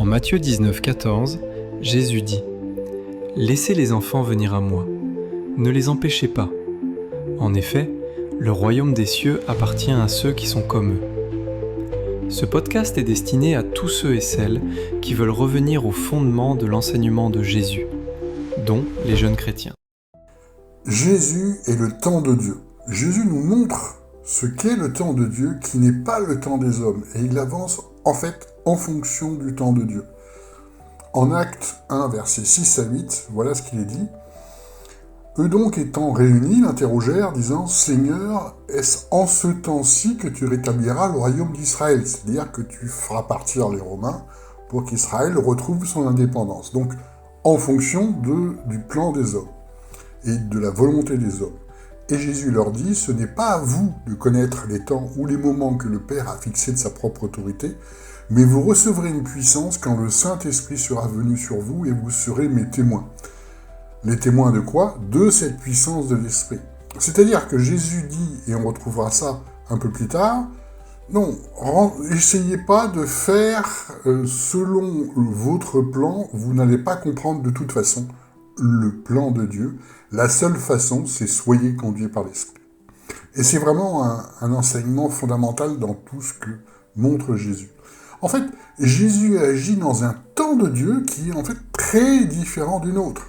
Matthieu 19, 14, Jésus dit « Laissez les enfants venir à moi, ne les empêchez pas. En effet, le royaume des cieux appartient à ceux qui sont comme eux. » Ce podcast est destiné à tous ceux et celles qui veulent revenir au fondement de l'enseignement de Jésus, dont les jeunes chrétiens. Jésus est le temps de Dieu. Jésus nous montre ce qu'est le temps de Dieu, qui n'est pas le temps des hommes. Et il avance en fait en fonction du temps de Dieu. En Actes 1, versets 6 à 8, voilà ce qu'il est dit. Eux donc étant réunis, l'interrogèrent, disant « Seigneur, est-ce en ce temps-ci que tu rétabliras le royaume d'Israël ?» C'est-à-dire que tu feras partir les Romains pour qu'Israël retrouve son indépendance. Donc, en fonction du plan des hommes et de la volonté des hommes. Et Jésus leur dit, ce n'est pas à vous de connaître les temps ou les moments que le Père a fixés de sa propre autorité, mais vous recevrez une puissance quand le Saint-Esprit sera venu sur vous et vous serez mes témoins. Les témoins de quoi ? De cette puissance de l'Esprit. C'est-à-dire que Jésus dit, et on retrouvera ça un peu plus tard, non, essayez pas de faire selon votre plan, vous n'allez pas comprendre de toute façon le plan de Dieu. La seule façon, c'est soyez conduits par l'Esprit. Et c'est vraiment un enseignement fondamental dans tout ce que montre Jésus. En fait, Jésus agit dans un temps de Dieu qui est en fait très différent du nôtre.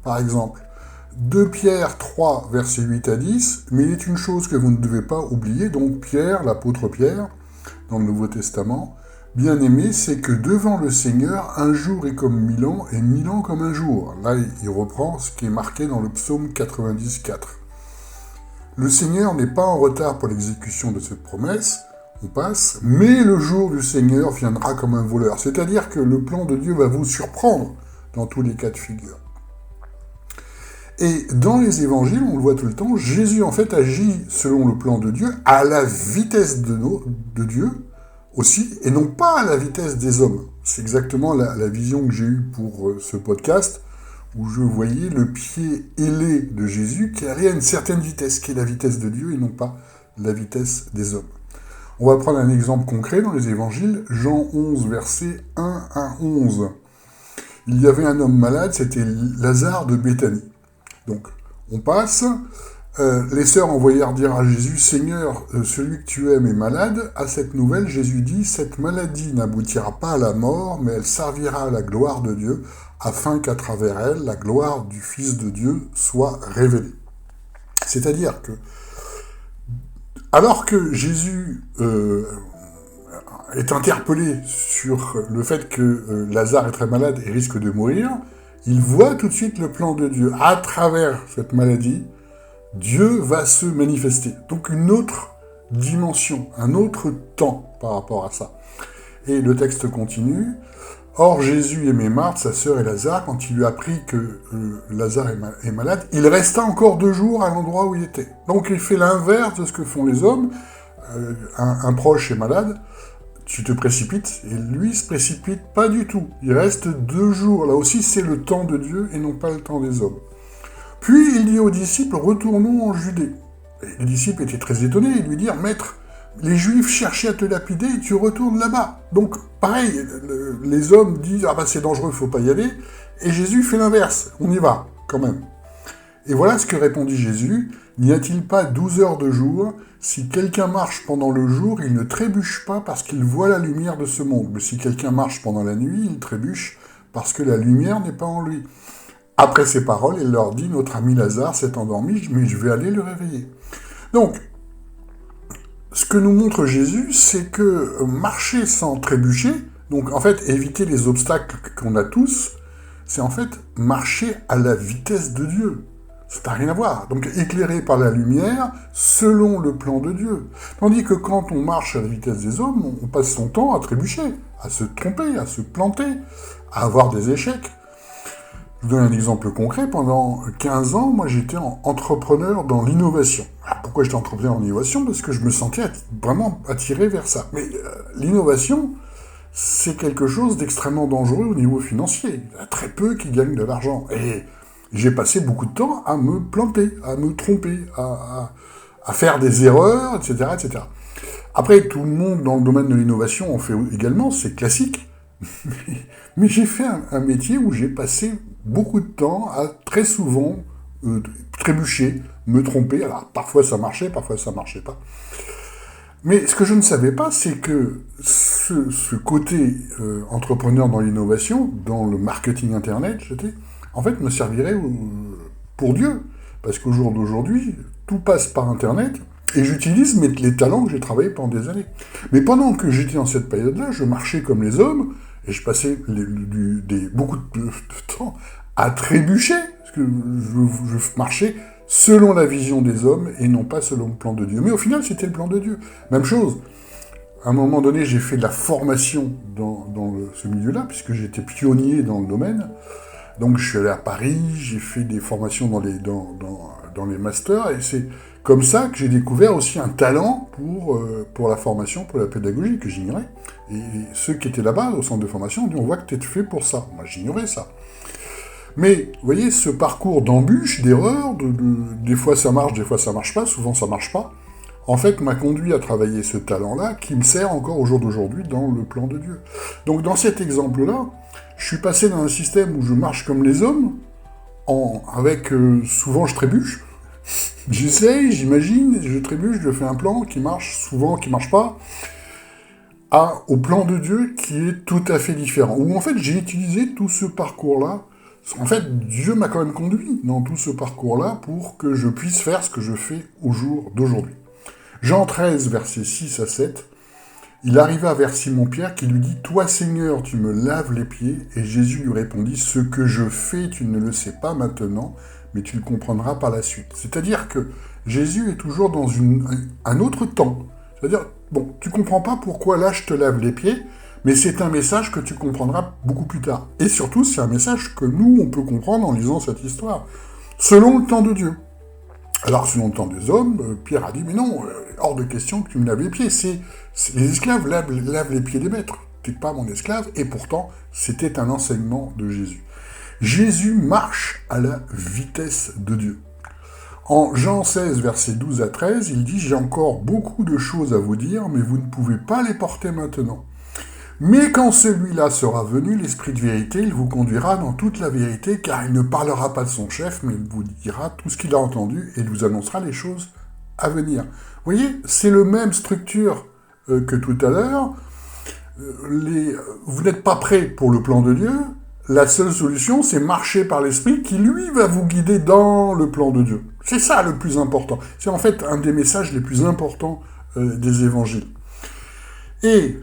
Par exemple, 2 Pierre 3, versets 8 à 10, « Mais il est une chose que vous ne devez pas oublier, donc Pierre, l'apôtre Pierre, dans le Nouveau Testament, bien-aimé, c'est que devant le Seigneur, un jour est comme 1000 ans, et 1000 ans comme un jour. » Là, il reprend ce qui est marqué dans le psaume 90, 4. Le Seigneur n'est pas en retard pour l'exécution de cette promesse, on passe, mais le jour du Seigneur viendra comme un voleur. C'est-à-dire que le plan de Dieu va vous surprendre dans tous les cas de figure. Et dans les évangiles, on le voit tout le temps, Jésus en fait agit selon le plan de Dieu, à la vitesse de Dieu aussi, et non pas à la vitesse des hommes. C'est exactement la vision que j'ai eue pour ce podcast, où je voyais le pied ailé de Jésus qui allait à une certaine vitesse, qui est la vitesse de Dieu et non pas la vitesse des hommes. On va prendre un exemple concret dans les évangiles, Jean 11, versets 1 à 11. Il y avait un homme malade, c'était Lazare de Béthanie. Donc, on passe. Les sœurs envoyèrent dire à Jésus, « Seigneur, celui que tu aimes est malade. » À cette nouvelle, Jésus dit, « Cette maladie n'aboutira pas à la mort, mais elle servira à la gloire de Dieu, afin qu'à travers elle, la gloire du Fils de Dieu soit révélée. » C'est-à-dire que, alors que Jésus est interpellé sur le fait que Lazare est très malade et risque de mourir, il voit tout de suite le plan de Dieu. À travers cette maladie, Dieu va se manifester. Donc une autre dimension, un autre temps par rapport à ça. Et le texte continue. « Or Jésus aimait Marthe, sa sœur et Lazare. Quand il lui apprit que Lazare est malade, il resta encore 2 jours à l'endroit où il était. » Donc il fait l'inverse de ce que font les hommes. Un proche est malade, tu te précipites, et lui se précipite pas du tout. Il reste 2 jours. Là aussi, c'est le temps de Dieu et non pas le temps des hommes. Puis il dit aux disciples, retournons en Judée. Et les disciples étaient très étonnés, ils lui dirent, Maître, les Juifs cherchaient à te lapider et tu retournes là-bas. Donc, pareil, les hommes disent, ah bah c'est dangereux, faut pas y aller. Et Jésus fait l'inverse, on y va, quand même. Et voilà ce que répondit Jésus, n'y a-t-il pas 12 heures de jour ? Si quelqu'un marche pendant le jour, il ne trébuche pas parce qu'il voit la lumière de ce monde. Mais si quelqu'un marche pendant la nuit, il trébuche parce que la lumière n'est pas en lui. Après ces paroles, il leur dit, notre ami Lazare s'est endormi, mais je vais aller le réveiller. Donc, ce que nous montre Jésus, c'est que marcher sans trébucher, donc en fait éviter les obstacles qu'on a tous, c'est en fait marcher à la vitesse de Dieu. Ça n'a rien à voir. Donc éclairé par la lumière, selon le plan de Dieu. Tandis que quand on marche à la vitesse des hommes, on passe son temps à trébucher, à se tromper, à se planter, à avoir des échecs. Je vous donne un exemple concret. Pendant 15 ans, moi j'étais entrepreneur dans l'innovation. Alors, pourquoi j'étais entrepreneur en innovation ? Parce que je me sentais vraiment attiré vers ça. Mais l'innovation, c'est quelque chose d'extrêmement dangereux au niveau financier. Il y a très peu qui gagnent de l'argent. Et j'ai passé beaucoup de temps à me planter, à me tromper, à faire des erreurs, etc., etc. Après, tout le monde dans le domaine de l'innovation en fait également, c'est classique. Mais j'ai fait un métier où j'ai passé beaucoup de temps à très souvent trébucher, me tromper. Alors parfois ça marchait pas. Mais ce que je ne savais pas, c'est que ce côté entrepreneur dans l'innovation, dans le marketing internet, en fait, me servirait pour Dieu. Parce qu'au jour d'aujourd'hui, tout passe par internet, et j'utilise les talents que j'ai travaillés pendant des années. Mais pendant que j'étais dans cette période-là, je marchais comme les hommes, et je passais beaucoup de temps à trébucher, parce que je marchais selon la vision des hommes, et non pas selon le plan de Dieu. Mais au final, c'était le plan de Dieu. Même chose, à un moment donné, j'ai fait de la formation dans ce milieu-là, puisque j'étais pionnier dans le domaine. Donc je suis allé à Paris, j'ai fait des formations dans les masters, et c'est comme ça que j'ai découvert aussi un talent pour la formation, pour la pédagogie, que j'ignorais. Et ceux qui étaient là-bas, au centre de formation, ont dit « on voit que tu es fait pour ça ». Moi, j'ignorais ça. Mais, vous voyez, ce parcours d'embûches, d'erreurs, des fois ça marche, des fois ça marche pas, souvent ça marche pas, en fait, m'a conduit à travailler ce talent-là, qui me sert encore au jour d'aujourd'hui dans le plan de Dieu. Donc dans cet exemple-là, je suis passé dans un système où je marche comme les hommes, souvent je trébuche, j'essaye, j'imagine, je trébuche, je fais un plan qui marche, souvent qui marche pas, au plan de Dieu qui est tout à fait différent. Où en fait j'ai utilisé tout ce parcours-là. En fait, Dieu m'a quand même conduit dans tout ce parcours-là pour que je puisse faire ce que je fais au jour d'aujourd'hui. Jean 13, versets 6 à 7, il arriva vers Simon-Pierre qui lui dit « Toi, Seigneur, tu me laves les pieds ?» Et Jésus lui répondit « Ce que je fais, tu ne le sais pas maintenant, mais tu le comprendras par la suite. » C'est-à-dire que Jésus est toujours dans un autre temps. C'est-à-dire, bon, tu comprends pas pourquoi là je te lave les pieds, mais c'est un message que tu comprendras beaucoup plus tard. Et surtout, c'est un message que nous, on peut comprendre en lisant cette histoire, selon le temps de Dieu. Alors, selon le temps des hommes, Pierre a dit, mais non, hors de question que tu me laves les pieds, les esclaves lavent les pieds des maîtres, t'es pas mon esclave, et pourtant, c'était un enseignement de Jésus. Jésus marche à la vitesse de Dieu. En Jean 16, versets 12 à 13, il dit « J'ai encore beaucoup de choses à vous dire, mais vous ne pouvez pas les porter maintenant. Mais quand celui-là sera venu, l'Esprit de vérité, il vous conduira dans toute la vérité, car il ne parlera pas de son chef, mais il vous dira tout ce qu'il a entendu, et il vous annoncera les choses à venir. » Vous voyez, c'est la même structure que tout à l'heure. Vous n'êtes pas prêt pour le plan de Dieu. La seule solution, c'est marcher par l'Esprit qui, lui, va vous guider dans le plan de Dieu. C'est ça le plus important. C'est en fait un des messages les plus importants des évangiles. Et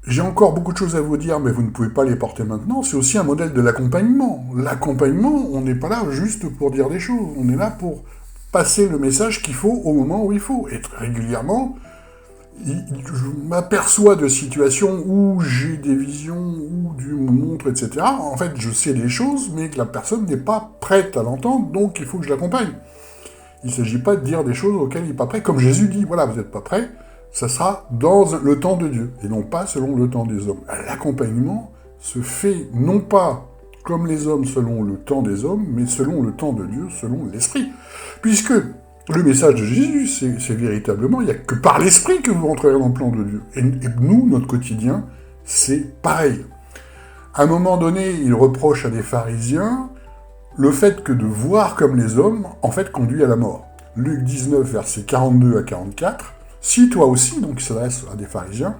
j'ai encore beaucoup de choses à vous dire, mais vous ne pouvez pas les porter maintenant. C'est aussi un modèle de l'accompagnement. L'accompagnement, on n'est pas là juste pour dire des choses. On est là pour passer le message qu'il faut au moment où il faut. Et régulièrement, je m'aperçois de situations où j'ai des visions, où Dieu me montre, etc. En fait, je sais des choses, mais que la personne n'est pas prête à l'entendre, donc il faut que je l'accompagne. Il ne s'agit pas de dire des choses auxquelles il n'est pas prêt. Comme Jésus dit, voilà, vous n'êtes pas prêt, ça sera dans le temps de Dieu, et non pas selon le temps des hommes. L'accompagnement se fait non pas comme les hommes selon le temps des hommes, mais selon le temps de Dieu, selon l'Esprit. Puisque le message de Jésus, c'est véritablement, il n'y a que par l'Esprit que vous rentrerez dans le plan de Dieu. Et nous, notre quotidien, c'est pareil. À un moment donné, il reproche à des pharisiens le fait que de voir comme les hommes, en fait, conduit à la mort. Luc 19, versets 42 à 44, « Si toi aussi, donc il s'adresse à des pharisiens,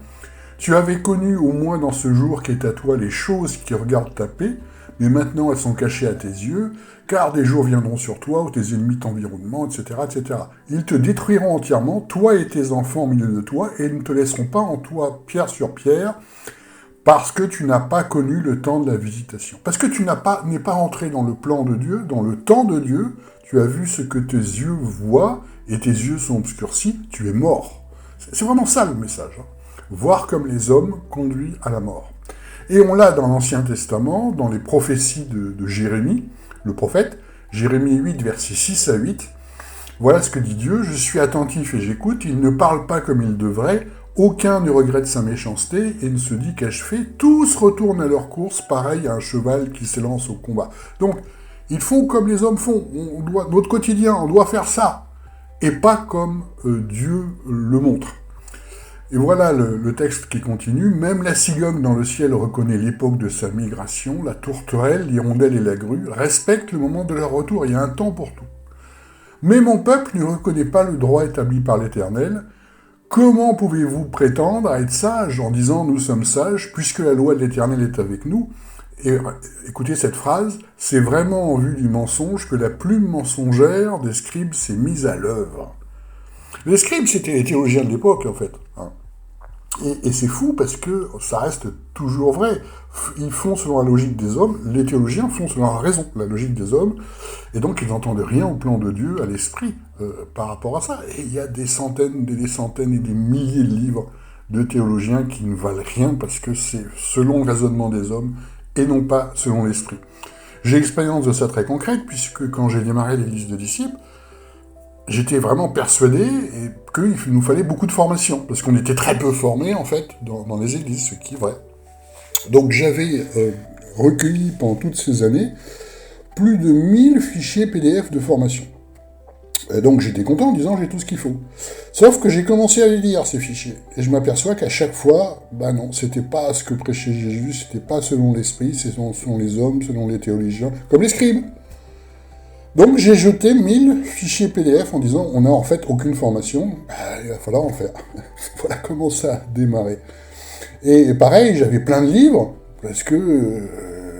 tu avais connu au moins dans ce jour qu'est à toi les choses qui regardent ta paix, mais maintenant elles sont cachées à tes yeux, car des jours viendront sur toi où tes ennemis t'environneront, etc., etc. Ils te détruiront entièrement, toi et tes enfants au milieu de toi, et ils ne te laisseront pas en toi pierre sur pierre, parce que tu n'as pas connu le temps de la visitation. Parce que tu n'es pas entré dans le plan de Dieu, dans le temps de Dieu, tu as vu ce que tes yeux voient, et tes yeux sont obscurcis, tu es mort. C'est vraiment ça le message. Hein. Voir comme les hommes conduit à la mort. Et on l'a dans l'Ancien Testament, dans les prophéties de Jérémie, le prophète, Jérémie 8, versets 6 à 8. Voilà ce que dit Dieu, « Je suis attentif et j'écoute, il ne parle pas comme il devrait, aucun ne regrette sa méchanceté et ne se dit qu'ai-je fait, tous retournent à leur course, pareil à un cheval qui s'élance au combat. » Donc, ils font comme les hommes font, notre quotidien, on doit faire ça, et pas comme Dieu le montre. Et voilà le texte qui continue. Même la cigogne dans le ciel reconnaît l'époque de sa migration, la tourterelle, l'hirondelle et la grue respectent le moment de leur retour, il y a un temps pour tout. Mais mon peuple ne reconnaît pas le droit établi par l'Éternel. Comment pouvez-vous prétendre à être sage en disant « nous sommes sages » puisque la loi de l'Éternel est avec nous? Et écoutez cette phrase, c'est vraiment en vue du mensonge que la plume mensongère des scribes s'est mise à l'œuvre. Les scribes, c'était les théologiens de l'époque, en fait. Et c'est fou parce que ça reste toujours vrai. Ils font selon la logique des hommes, les théologiens font selon la raison, la logique des hommes, et donc ils n'entendent rien au plan de Dieu, à l'esprit, par rapport à ça. Et il y a des centaines et des milliers de livres de théologiens qui ne valent rien parce que c'est selon le raisonnement des hommes et non pas selon l'esprit. J'ai l'expérience de ça très concrète, puisque quand j'ai démarré l'Église de disciples, j'étais vraiment persuadé qu'il nous fallait beaucoup de formation, parce qu'on était très peu formés, en fait, dans les églises, ce qui est vrai. Donc j'avais recueilli pendant toutes ces années plus de 1000 fichiers PDF de formation. Et donc j'étais content en disant j'ai tout ce qu'il faut. Sauf que j'ai commencé à les lire, ces fichiers, et je m'aperçois qu'à chaque fois, non, c'était pas ce que prêchait Jésus, c'était pas selon l'esprit, c'est selon les hommes, selon les théologiens, comme les scribes. Donc j'ai jeté 1000 fichiers PDF en disant on n'a en fait aucune formation, il va falloir en faire. Voilà comment ça a démarré. Et pareil, j'avais plein de livres, parce que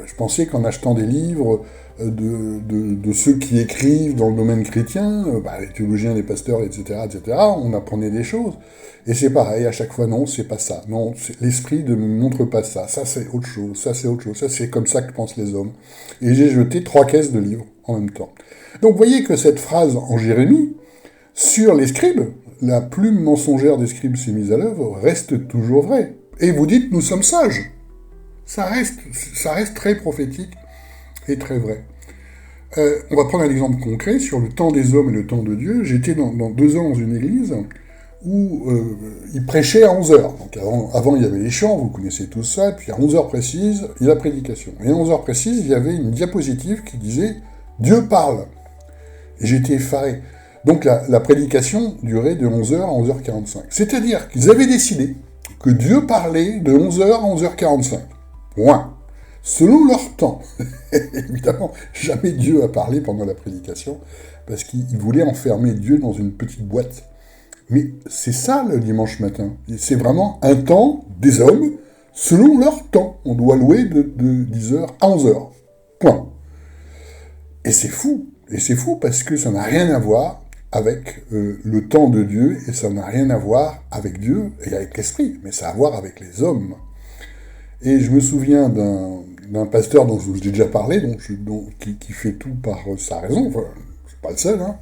je pensais qu'en achetant des livres de ceux qui écrivent dans le domaine chrétien, les théologiens, les pasteurs, etc., on apprenait des choses. Et c'est pareil, à chaque fois, non, c'est pas ça. Non, l'esprit ne me montre pas ça. Ça, c'est autre chose. Ça, c'est autre chose. Ça, c'est comme ça que pensent les hommes. Et j'ai jeté 3 caisses de livres en même temps. Donc, vous voyez que cette phrase en Jérémie, sur les scribes, la plume mensongère des scribes s'est mise à l'œuvre, reste toujours vraie. Et vous dites, nous sommes sages. Ça reste très prophétique et très vrai. On va prendre un exemple concret sur le temps des hommes et le temps de Dieu. J'étais dans 2 ans dans une église où il prêchait à 11h. Donc avant, il y avait les chants, vous connaissez tout ça, puis à 11h précises, il y a la prédication. Et à 11h précises, il y avait une diapositive qui disait « Dieu parle ». Et j'étais effaré. Donc la prédication durait de 11h à 11h45. C'est-à-dire qu'ils avaient décidé que Dieu parlait de 11h à 11h45. Point. Selon leur temps. Évidemment, jamais Dieu a parlé pendant la prédication, parce qu'il voulait enfermer Dieu dans une petite boîte. Mais c'est ça le dimanche matin. C'est vraiment un temps des hommes, selon leur temps. On doit louer de 10h à 11h. Point. Et c'est fou. Et c'est fou parce que ça n'a rien à voir avec le temps de Dieu, et ça n'a rien à voir avec Dieu et avec l'esprit, mais ça a à voir avec les hommes. Et je me souviens d'un pasteur dont je vous ai déjà parlé, qui fait tout par sa raison, enfin, c'est pas le seul, hein,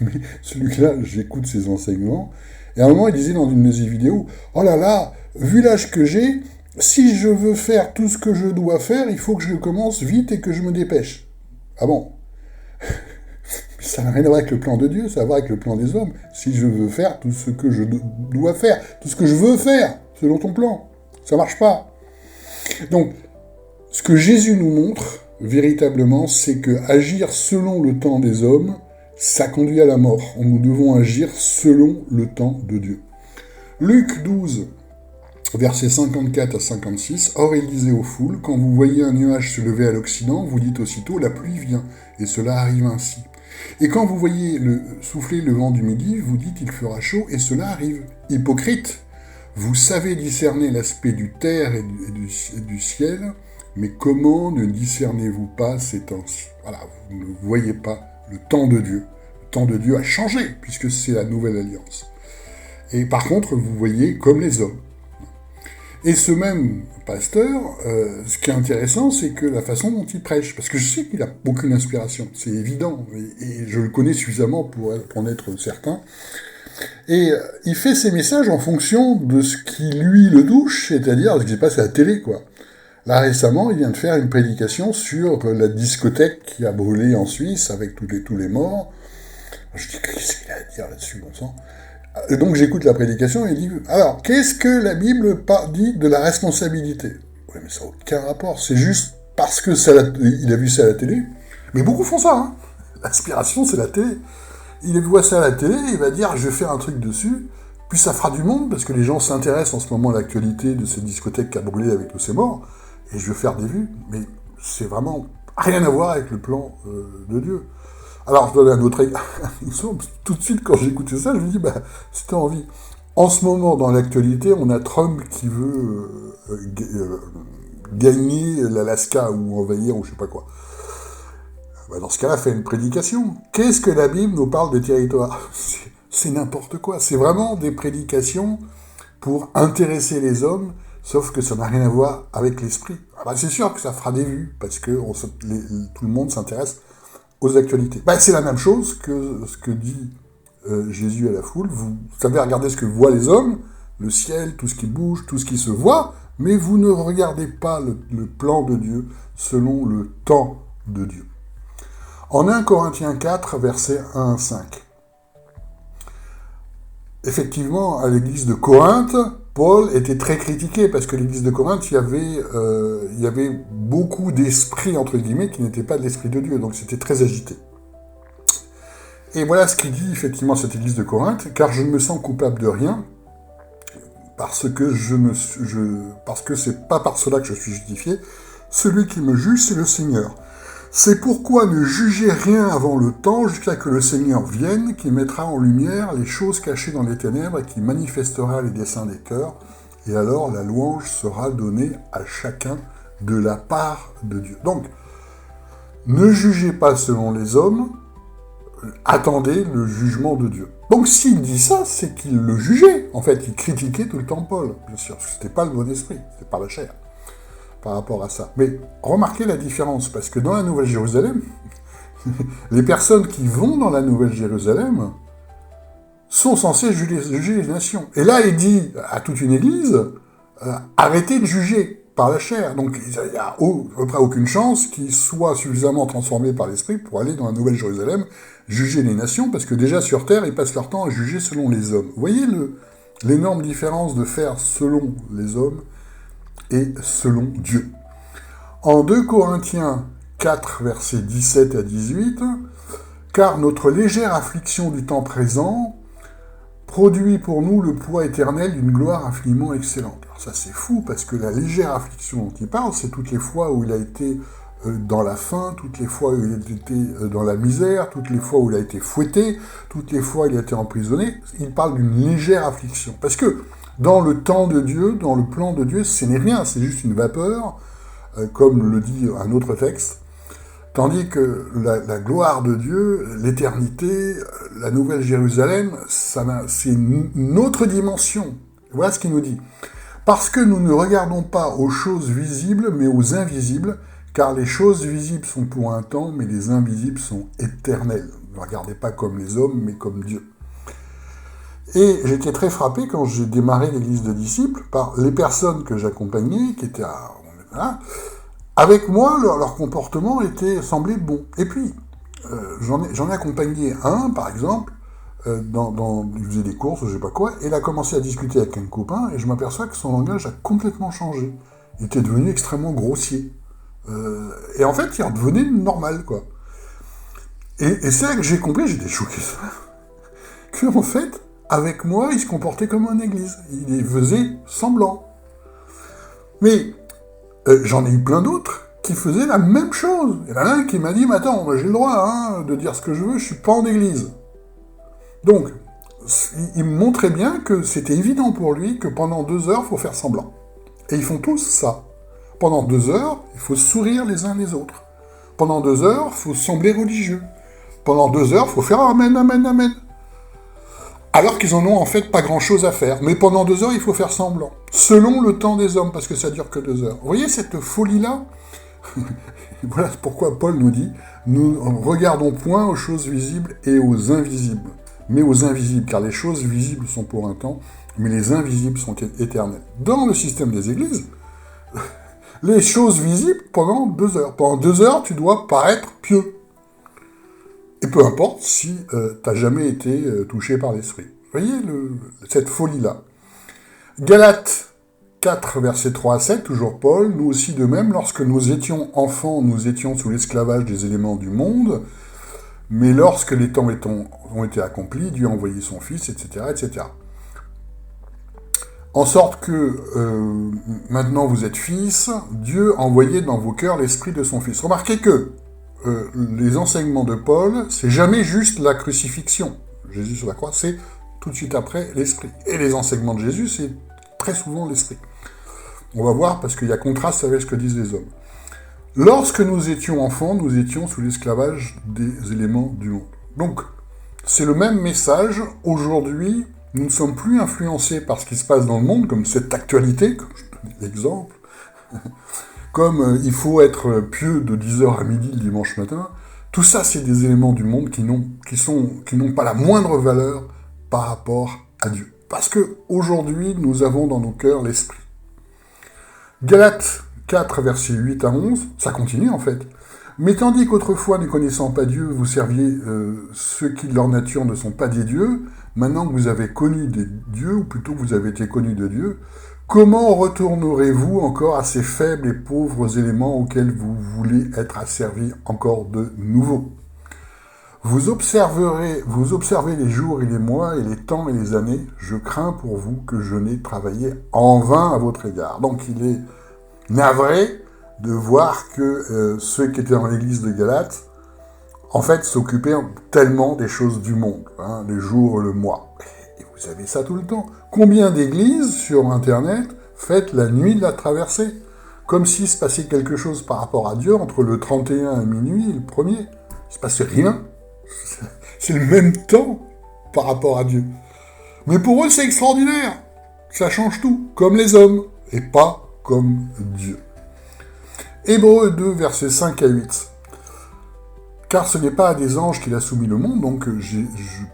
mais celui-là, j'écoute ses enseignements, et à un moment, il disait dans une de ses vidéos, « Oh là là, vu l'âge que j'ai, si je veux faire tout ce que je dois faire, il faut que je commence vite et que je me dépêche. » Ah bon? Ça n'a rien à voir avec le plan de Dieu, ça a à voir avec le plan des hommes. Si je veux faire tout ce que je dois faire, tout ce que je veux faire, selon ton plan, ça marche pas. Donc, ce que Jésus nous montre, véritablement, c'est que agir selon le temps des hommes, ça conduit à la mort. Nous devons agir selon le temps de Dieu. Luc 12, versets 54 à 56, « Or il disait aux foules, quand vous voyez un nuage se lever à l'Occident, vous dites aussitôt, la pluie vient, et cela arrive ainsi. Et quand vous voyez souffler le vent du midi, vous dites, il fera chaud, et cela arrive. Hypocrite, vous savez discerner l'aspect du terre et du ciel, mais comment ne discernez-vous pas ces temps-ci? Voilà, vous ne voyez pas le temps de Dieu. Le temps de Dieu a changé, puisque c'est la nouvelle alliance. Et par contre, vous voyez comme les hommes. Et ce même pasteur, ce qui est intéressant, c'est que la façon dont il prêche, parce que je sais qu'il n'a aucune inspiration, c'est évident, et je le connais suffisamment pour en être certain, et il fait ses messages en fonction de ce qui lui le touche, c'est-à-dire ce qui se passe à la télé, quoi. Là, récemment, il vient de faire une prédication sur la discothèque qui a brûlé en Suisse avec tous les morts. Je dis, qu'est-ce qu'il a à dire là-dessus, bon sang? Et donc j'écoute la prédication et il dit, alors, qu'est-ce que la Bible dit de la responsabilité? Oui, mais ça n'a aucun rapport, c'est juste parce que il a vu ça à la télé. Mais beaucoup font ça, hein. L'aspiration, c'est la télé. Il voit ça à la télé, il va dire, je vais faire un truc dessus, Puis ça fera du monde, parce que les gens s'intéressent en ce moment à l'actualité de cette discothèque qui a brûlé avec tous ces morts, et je veux faire des vues, mais c'est vraiment rien à voir avec le plan de Dieu. Alors, je donne un autre exemple. Tout de suite, quand j'écoutais ça, je me dis, si t'as envie. En ce moment, dans l'actualité, on a Trump qui veut gagner l'Alaska ou envahir ou je sais pas quoi. Dans ce cas-là, fait une prédication. Qu'est-ce que la Bible nous parle des territoires ? C'est n'importe quoi. C'est vraiment des prédications pour intéresser les hommes, sauf que ça n'a rien à voir avec l'esprit. C'est sûr que ça fera des vues, parce que tout le monde s'intéresse aux actualités. C'est la même chose que ce que dit Jésus à la foule. Vous savez regarder ce que voient les hommes, le ciel, tout ce qui bouge, tout ce qui se voit, mais vous ne regardez pas le plan de Dieu selon le temps de Dieu. En 1 Corinthiens 4, versets 1 à 5. Effectivement, à l'église de Corinthe, Paul était très critiqué, parce que l'église de Corinthe, il y avait beaucoup d'esprits, entre guillemets, qui n'étaient pas de l'esprit de Dieu, donc c'était très agité. Et voilà ce qu'il dit, effectivement, cette église de Corinthe, « Car je ne me sens coupable de rien, parce que c'est pas par cela que je suis justifié, celui qui me juge, c'est le Seigneur. C'est pourquoi ne jugez rien avant le temps, jusqu'à que le Seigneur vienne, qui mettra en lumière les choses cachées dans les ténèbres et qui manifestera les desseins des cœurs, et alors la louange sera donnée à chacun de la part de Dieu. » Donc, ne jugez pas selon les hommes, attendez le jugement de Dieu. Donc s'il dit ça, c'est qu'il le jugeait. En fait, il critiquait tout le temps Paul, bien sûr. C'était pas le bon esprit, c'était pas la chair, par rapport à ça. Mais remarquez la différence, parce que dans la Nouvelle Jérusalem, les personnes qui vont dans la Nouvelle Jérusalem sont censées juger les nations. Et là, il dit à toute une église, arrêtez de juger par la chair. Donc il n'y a à peu près aucune chance qu'ils soient suffisamment transformés par l'esprit pour aller dans la Nouvelle Jérusalem juger les nations, parce que déjà sur terre, ils passent leur temps à juger selon les hommes. Vous voyez l'énorme différence de faire selon les hommes et selon Dieu. En 2 Corinthiens 4, versets 17 à 18, « Car notre légère affliction du temps présent produit pour nous le poids éternel d'une gloire infiniment excellente. » Alors ça c'est fou, parce que la légère affliction dont il parle, c'est toutes les fois où il a été dans la faim, toutes les fois où il a été dans la misère, toutes les fois où il a été fouetté, toutes les fois où il a été emprisonné. Il parle d'une légère affliction. Parce que dans le temps de Dieu, dans le plan de Dieu, ce n'est rien, c'est juste une vapeur, comme le dit un autre texte. Tandis que la gloire de Dieu, l'éternité, la Nouvelle Jérusalem, c'est une autre dimension. Voilà ce qu'il nous dit. « Parce que nous ne regardons pas aux choses visibles, mais aux invisibles, car les choses visibles sont pour un temps, mais les invisibles sont éternelles. Ne regardez pas comme les hommes, mais comme Dieu. » Et j'étais très frappé quand j'ai démarré l'église de disciples par les personnes que j'accompagnais, qui étaient avec moi, leur comportement semblait bon. Et puis, j'en ai accompagné un, par exemple, il faisait des courses, je sais pas quoi, et il a commencé à discuter avec un copain, et je m'aperçois que son langage a complètement changé. Il était devenu extrêmement grossier. Et en fait, il redevenait normal, quoi. Et c'est là que j'ai compris, j'étais choqué, que en fait, avec moi, il se comportait comme une église. Il faisait semblant. Mais j'en ai eu plein d'autres qui faisaient la même chose. Il y en a un qui m'a dit, mais attends, moi j'ai le droit de dire ce que je veux, je suis pas en église. Donc, il me montrait bien que c'était évident pour lui que pendant 2 heures, il faut faire semblant. Et ils font tous ça. Pendant 2 heures, il faut sourire les uns les autres. Pendant 2 heures, il faut sembler religieux. Pendant 2 heures, il faut faire amen, amen, amen. Alors qu'ils en ont en fait pas grand-chose à faire. Mais pendant 2 heures, il faut faire semblant. Selon le temps des hommes, parce que ça dure que 2 heures. Vous voyez cette folie-là? Voilà pourquoi Paul nous dit « Nous regardons point aux choses visibles et aux invisibles. Mais aux invisibles, car les choses visibles sont pour un temps, mais les invisibles sont éternels. » Dans le système des églises, les choses visibles pendant 2 heures. Pendant 2 heures, tu dois paraître pieux. Et peu importe si t'as jamais été touché par l'esprit. Vous voyez cette folie-là. Galates 4, versets 3 à 7, toujours Paul, « Nous aussi de même, lorsque nous étions enfants, nous étions sous l'esclavage des éléments du monde, mais lorsque les temps ont été accomplis, Dieu a envoyé son Fils, etc., etc. » En sorte que, maintenant vous êtes fils, Dieu a envoyé dans vos cœurs l'esprit de son Fils. Remarquez que les enseignements de Paul, c'est jamais juste la crucifixion. Jésus sur la croix, c'est tout de suite après l'esprit. Et les enseignements de Jésus, c'est très souvent l'esprit. On va voir, parce qu'il y a contraste avec ce que disent les hommes. Lorsque nous étions enfants, nous étions sous l'esclavage des éléments du monde. Donc, c'est le même message. Aujourd'hui, nous ne sommes plus influencés par ce qui se passe dans le monde, comme cette actualité, comme je donnais l'exemple, comme il faut être pieux de 10h à midi le dimanche matin. Tout ça, c'est des éléments du monde qui n'ont pas la moindre valeur par rapport à Dieu. Parce que aujourd'hui, nous avons dans nos cœurs l'esprit. Galates 4, versets 8 à 11, ça continue en fait. Mais tandis qu'autrefois, ne connaissant pas Dieu, vous serviez ceux qui de leur nature ne sont pas des dieux, maintenant que vous avez connu des dieux, ou plutôt que vous avez été connus de Dieu, comment retournerez-vous encore à ces faibles et pauvres éléments auxquels vous voulez être asservis encore de nouveau ? Vous observez les jours et les mois et les temps et les années, je crains pour vous que je n'ai travaillé en vain à votre égard. Donc il est navré de voir que ceux qui étaient dans l'église de Galate, en fait, s'occupaient tellement des choses du monde, hein, les jours, le mois. Et vous avez ça tout le temps. Combien d'églises sur Internet fêtent la nuit de la traversée ? Comme s'il se passait quelque chose par rapport à Dieu entre le 31 à minuit et le 1er. Il ne se passait rien. C'est le même temps par rapport à Dieu. Mais pour eux, c'est extraordinaire. Ça change tout, comme les hommes, et pas comme Dieu. Hébreux 2, versets 5 à 8. Car ce n'est pas à des anges qu'il a soumis le monde, donc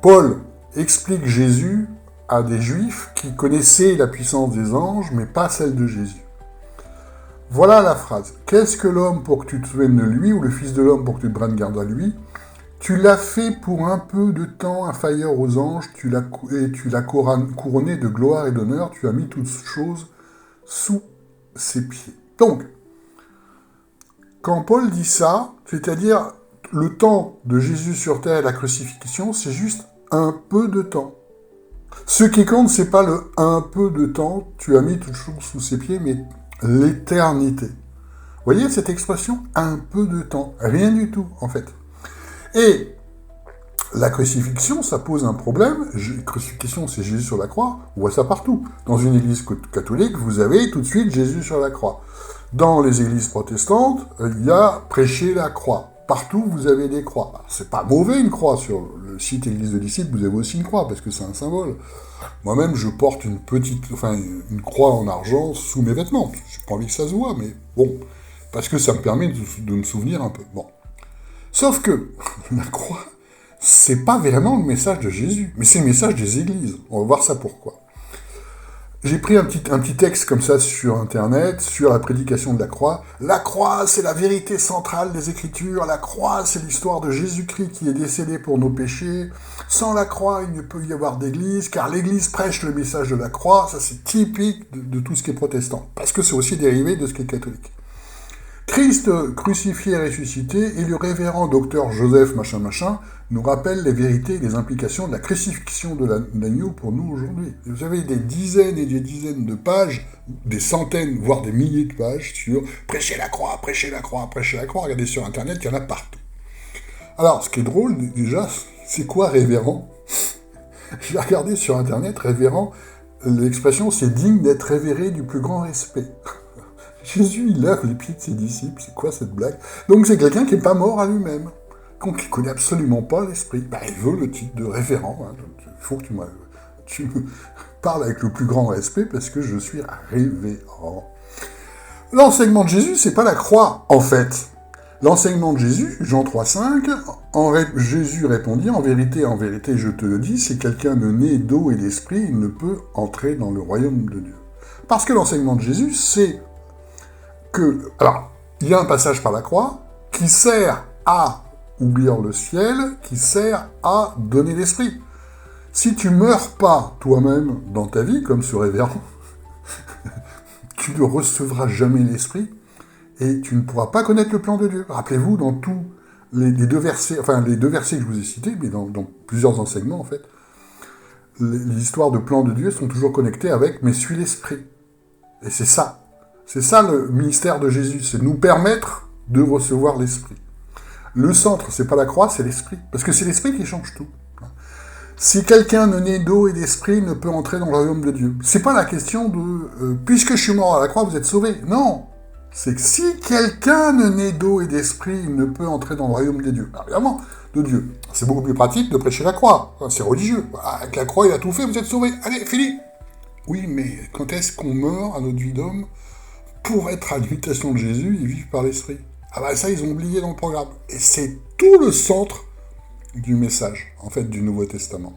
Paul explique Jésus à des juifs qui connaissaient la puissance des anges, mais pas celle de Jésus. Voilà la phrase. Qu'est-ce que l'homme pour que tu te souviennes de lui, ou le fils de l'homme pour que tu te prennes garde à lui ? Tu l'as fait pour un peu de temps inférieur aux anges, tu l'as couronné de gloire et d'honneur, tu as mis toutes choses sous ses pieds. Donc, quand Paul dit ça, c'est-à-dire le temps de Jésus sur terre et la crucifixion, c'est juste un peu de temps. Ce qui compte, c'est pas le un peu de temps, tu as mis toutes choses sous ses pieds, mais l'éternité. Vous voyez cette expression ? Un peu de temps. Rien du tout, en fait. Et la crucifixion, ça pose un problème. Crucifixion, c'est Jésus sur la croix. On voit ça partout. Dans une église catholique, vous avez tout de suite Jésus sur la croix. Dans les églises protestantes, il y a prêcher la croix. Partout, vous avez des croix. Alors, c'est pas mauvais une croix. Sur le site Église de disciples, vous avez aussi une croix, parce que c'est un symbole. Moi-même, je porte une croix en argent sous mes vêtements. J'ai pas envie que ça se voit, mais bon. Parce que ça me permet de me souvenir un peu. Bon. Sauf que la croix, c'est pas vraiment le message de Jésus, mais c'est le message des églises. On va voir ça pourquoi. J'ai pris un petit texte comme ça sur Internet, sur la prédication de la croix. La croix, c'est la vérité centrale des Écritures. La croix, c'est l'histoire de Jésus-Christ qui est décédé pour nos péchés. Sans la croix, il ne peut y avoir d'église, car l'église prêche le message de la croix. Ça, c'est typique de tout ce qui est protestant, parce que c'est aussi dérivé de ce qui est catholique. Christ crucifié et ressuscité, et le révérend docteur Joseph nous rappelle les vérités et les implications de la crucifixion de l'agneau pour nous aujourd'hui. Vous avez des dizaines et des dizaines de pages, des centaines, voire des milliers de pages sur « Prêchez la croix, prêchez la croix, prêchez la croix ». Regardez sur Internet, il y en a partout. Alors, ce qui est drôle, déjà, c'est quoi révérend ? J'ai regardé sur Internet, révérend, l'expression « c'est digne d'être révéré du plus grand respect ». Jésus, il lave les pieds de ses disciples, c'est quoi cette blague ? Donc c'est quelqu'un qui n'est pas mort à lui-même, qui ne connaît absolument pas l'esprit. Il veut le titre de révérend, hein. Il faut que tu me parles avec le plus grand respect, parce que je suis révérend. L'enseignement de Jésus, c'est pas la croix, en fait. L'enseignement de Jésus, Jean 3,5, Jésus répondit, en vérité, je te le dis, si quelqu'un ne naît d'eau et d'esprit, il ne peut entrer dans le royaume de Dieu. Parce que l'enseignement de Jésus, c'est alors, il y a un passage par la croix qui sert à oublier le ciel, qui sert à donner l'esprit. Si tu meurs pas toi-même dans ta vie, comme ce révérend, tu ne recevras jamais l'esprit et tu ne pourras pas connaître le plan de Dieu. Rappelez-vous, dans tous les deux versets que je vous ai cités, mais dans plusieurs enseignements en fait, les histoires de plan de Dieu sont toujours connectées avec « mais suis l'esprit ». Et c'est ça. C'est ça le ministère de Jésus, c'est nous permettre de recevoir l'esprit. Le centre, c'est pas la croix, c'est l'esprit. Parce que c'est l'esprit qui change tout. Si quelqu'un ne naît d'eau et d'esprit ne peut entrer dans le royaume de Dieu. C'est pas la question de puisque je suis mort à la croix, vous êtes sauvés. Non. C'est que si quelqu'un ne naît d'eau et d'esprit, il ne peut entrer dans le royaume de Dieu. Alors, évidemment, de Dieu. C'est beaucoup plus pratique de prêcher la croix. C'est religieux. Voilà, avec la croix, il a tout fait, vous êtes sauvés. Allez, fini. Oui, mais quand est-ce qu'on meurt à notre vie d'homme pour être à l'imitation de Jésus et vivre par l'esprit? Ah bah ça, ils ont oublié dans le programme. Et c'est tout le centre du message, en fait, du Nouveau Testament.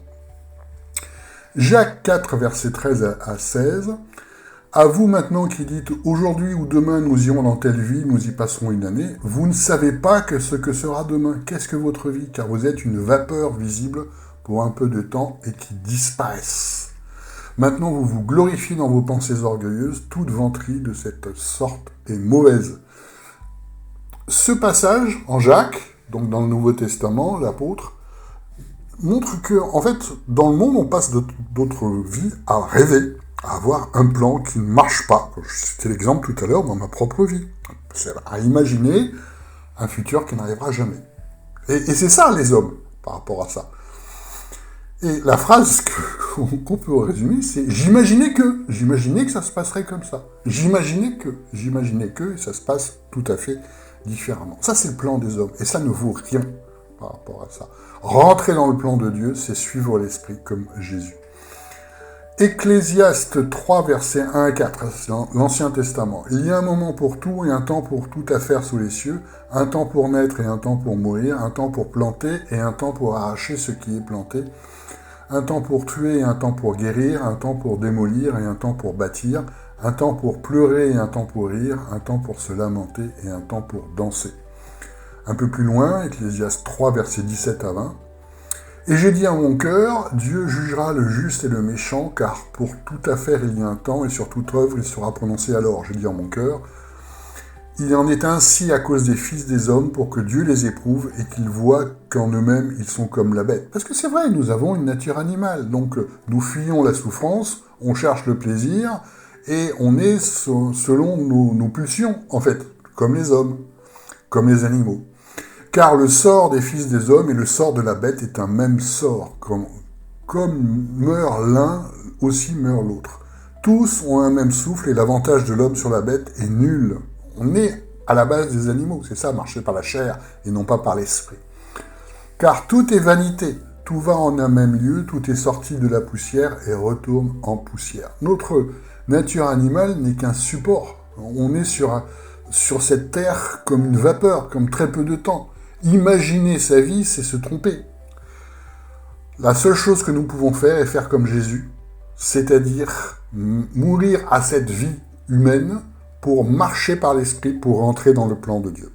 Jacques 4, versets 13 à 16. « À vous maintenant qui dites, aujourd'hui ou demain nous irons dans telle ville, nous y passerons une année, vous ne savez pas ce que sera demain. Qu'est-ce que votre vie? Car vous êtes une vapeur visible pour un peu de temps et qui disparaissent. Maintenant vous vous glorifiez dans vos pensées orgueilleuses, toute vanterie de cette sorte est mauvaise. » Ce passage, en Jacques, donc dans le Nouveau Testament, l'apôtre, montre que, en fait, dans le monde, on passe d'autres vies à rêver, à avoir un plan qui ne marche pas. C'était l'exemple tout à l'heure dans ma propre vie. C'est à imaginer un futur qui n'arrivera jamais. Et c'est ça, les hommes, par rapport à ça. Et la phrase qu'on peut résumer, c'est « j'imaginais que ça se passerait comme ça. J'imaginais que, et ça se passe tout à fait différemment. » Ça, c'est le plan des hommes, et ça ne vaut rien par rapport à ça. Rentrer dans le plan de Dieu, c'est suivre l'Esprit comme Jésus. Ecclésiaste 3, versets 1 à 4, c'est l'Ancien Testament. « Il y a un moment pour tout et un temps pour tout à faire sous les cieux, un temps pour naître et un temps pour mourir, un temps pour planter et un temps pour arracher ce qui est planté, un temps pour tuer et un temps pour guérir, un temps pour démolir et un temps pour bâtir, un temps pour pleurer et un temps pour rire, un temps pour se lamenter et un temps pour danser. » Un peu plus loin, Ecclésiaste 3, versets 17 à 20. « Et j'ai dit à mon cœur, Dieu jugera le juste et le méchant, car pour toute affaire il y a un temps, et sur toute œuvre il sera prononcé alors. J'ai dit en mon cœur, il en est ainsi à cause des fils des hommes, pour que Dieu les éprouve, et qu'ils voient qu'en eux-mêmes ils sont comme la bête. » Parce que c'est vrai, nous avons une nature animale, donc nous fuyons la souffrance, on cherche le plaisir, et on est selon nos pulsions, en fait, comme les hommes, comme les animaux. Car le sort des fils des hommes et le sort de la bête est un même sort. Comme meurt l'un, aussi meurt l'autre. Tous ont un même souffle et l'avantage de l'homme sur la bête est nul. On est à la base des animaux, c'est ça, marcher par la chair et non pas par l'esprit. Car tout est vanité, tout va en un même lieu, tout est sorti de la poussière et retourne en poussière. Notre nature animale n'est qu'un support. On est sur cette terre comme une vapeur, comme très peu de temps. Imaginer sa vie, c'est se tromper. La seule chose que nous pouvons faire est faire comme Jésus, c'est-à-dire mourir à cette vie humaine pour marcher par l'esprit, pour entrer dans le plan de Dieu.